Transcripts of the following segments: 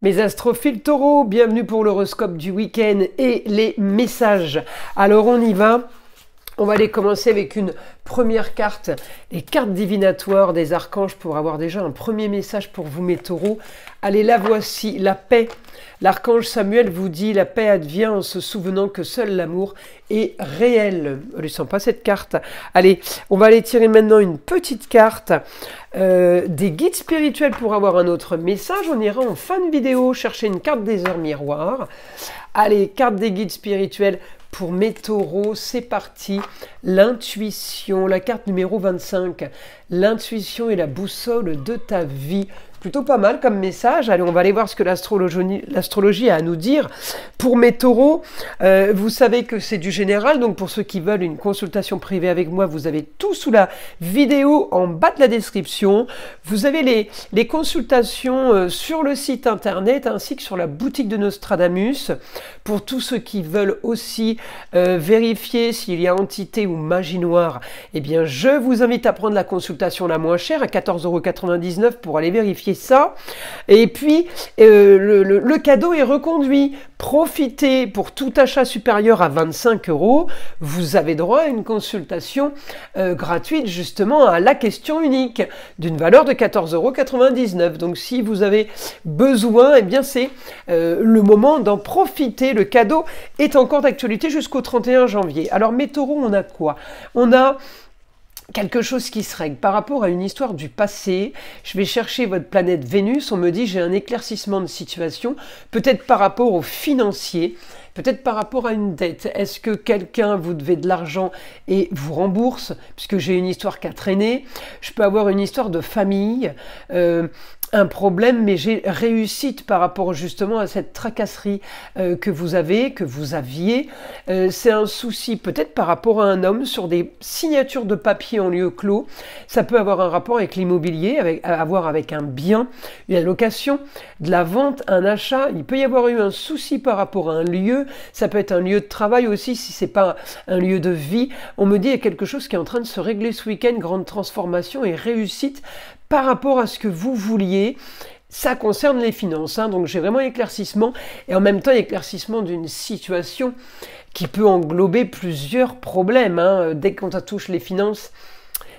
Mes astrophiles taureaux, bienvenue pour l'horoscope du week-end et les messages. Alors on y va. On va aller commencer avec une première carte, les cartes divinatoires des archanges pour avoir déjà un premier message pour vous mes taureaux. Allez, la voici, la paix. L'archange Samuel vous dit la paix advient en se souvenant que seul l'amour est réel. On ne sent pas cette carte. Allez, on va aller tirer maintenant une petite carte des guides spirituels pour avoir un autre message. On ira en fin de vidéo chercher une carte des heures miroirs. Allez, carte des guides spirituels. Pour mes taureaux, c'est parti. L'intuition, la carte numéro 25. L'intuition est la boussole de ta vie. Plutôt pas mal comme message. Allez, on va aller voir ce que l'astrologie a à nous dire. Pour mes taureaux, vous savez que c'est du général. Donc pour ceux qui veulent une consultation privée avec moi, vous avez tout sous la vidéo en bas de la description. Vous avez les consultations sur le site internet ainsi que sur la boutique de Nostradamus. Pour tous ceux qui veulent aussi vérifier s'il y a entité ou magie noire, eh bien je vous invite à prendre la consultation la moins chère à 14,99 € pour aller vérifier ça. Et puis le cadeau est reconduit. Profitez, pour tout achat supérieur à 25 €, vous avez droit à une consultation gratuite justement à la question unique d'une valeur de 14,99 €. Donc si vous avez besoin, eh bien c'est le moment d'en profiter. Le cadeau est encore d'actualité jusqu'au 31 janvier. Alors mes taureaux, on a quoi? On a quelque chose qui se règle par rapport à une histoire du passé. Je vais chercher votre planète Vénus. On me dit j'ai un éclaircissement de situation, peut-être par rapport au financier, peut-être par rapport à une dette. Est-ce que quelqu'un vous devait de l'argent et vous rembourse? Puisque j'ai une histoire qui a traîné. Je peux avoir une histoire de famille, un problème, mais j'ai réussite par rapport justement à cette tracasserie que vous aviez. C'est un souci peut-être par rapport à un homme sur des signatures de papier en lieu clos. Ça peut avoir un rapport avec l'immobilier, avoir avec un bien, une location, de la vente, un achat. Il peut y avoir eu un souci par rapport à un lieu. Ça peut être un lieu de travail aussi si c'est pas un lieu de vie. On me dit il y a quelque chose qui est en train de se régler ce week-end, grande transformation et réussite par rapport à ce que vous vouliez. Ça concerne les finances, hein, donc j'ai vraiment éclaircissement et en même temps éclaircissement d'une situation qui peut englober plusieurs problèmes. Hein. Dès qu'on touche les finances,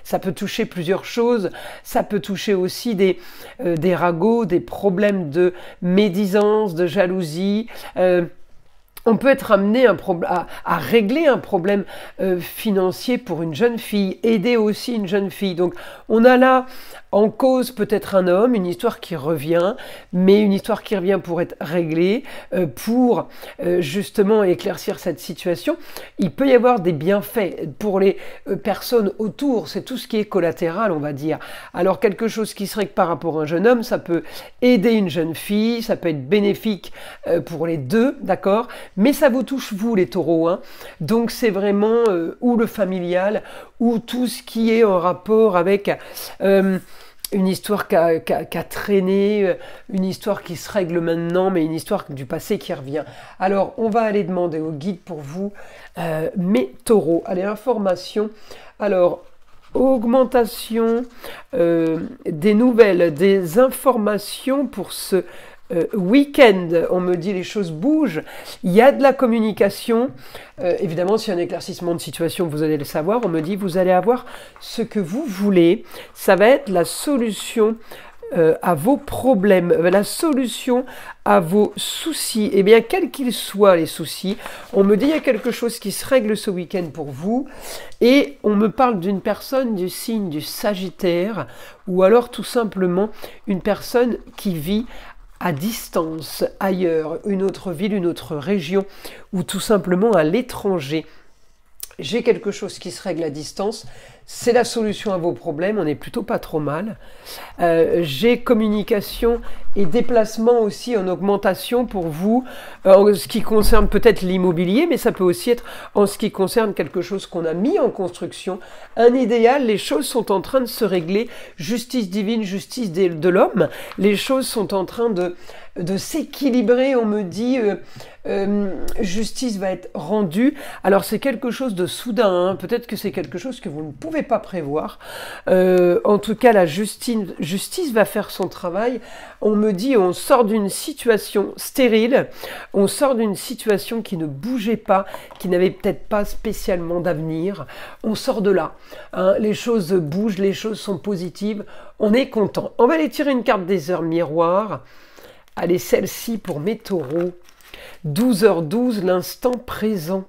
ça peut toucher plusieurs choses. Ça peut toucher aussi des ragots, des problèmes de médisance, de jalousie. On peut être amené à régler un problème financier pour une jeune fille, aider aussi une jeune fille. Donc on a là en cause peut-être un homme, une histoire qui revient, mais une histoire qui revient pour être réglée, pour justement éclaircir cette situation. Il peut y avoir des bienfaits pour les personnes autour, c'est tout ce qui est collatéral, on va dire. Alors quelque chose qui serait que par rapport à un jeune homme, ça peut aider une jeune fille, ça peut être bénéfique pour les deux, d'accord? Mais ça vous touche vous les taureaux, hein. Donc c'est vraiment ou le familial, ou tout ce qui est en rapport avec une histoire qui a traîné, une histoire qui se règle maintenant, mais une histoire du passé qui revient. Alors, on va aller demander au guide pour vous, mes taureaux. Allez, information. Alors, augmentation des nouvelles, des informations pour ce week-end. On me dit les choses bougent, il y a de la communication. Évidemment, s'il y a un éclaircissement de situation, vous allez le savoir. On me dit vous allez avoir ce que vous voulez. Ça va être la solution à vos problèmes, la solution à vos soucis. Eh bien, quels qu'ils soient les soucis, on me dit il y a quelque chose qui se règle ce week-end pour vous. Et on me parle d'une personne du signe du Sagittaire, ou alors tout simplement une personne qui vit à distance, ailleurs, une autre ville, une autre région, ou tout simplement à l'étranger. J'ai quelque chose qui se règle à distance, c'est la solution à vos problèmes, on n'est plutôt pas trop mal. J'ai communication et déplacement aussi en augmentation pour vous, en ce qui concerne peut-être l'immobilier, mais ça peut aussi être en ce qui concerne quelque chose qu'on a mis en construction. Un idéal, les choses sont en train de se régler, justice divine, justice de l'homme, les choses sont en train de s'équilibrer, on me dit justice va être rendue. Alors c'est quelque chose de soudain, hein. Peut-être que c'est quelque chose que vous ne pouvez pas prévoir. En tout cas, la justice va faire son travail. On me dit on sort d'une situation stérile, on sort d'une situation qui ne bougeait pas, qui n'avait peut-être pas spécialement d'avenir. On sort de là. Hein. Les choses bougent, les choses sont positives. On est content. On va aller tirer une carte des heures miroirs. Allez, celle-ci pour mes taureaux. 12h12, l'instant présent.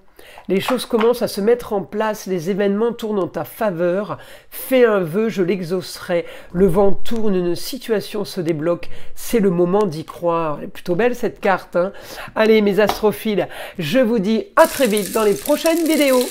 Les choses commencent à se mettre en place, les événements tournent en ta faveur. Fais un vœu, je l'exaucerai. Le vent tourne, une situation se débloque. C'est le moment d'y croire. Elle est plutôt belle cette carte. Hein. Allez, mes astrophiles, je vous dis à très vite dans les prochaines vidéos.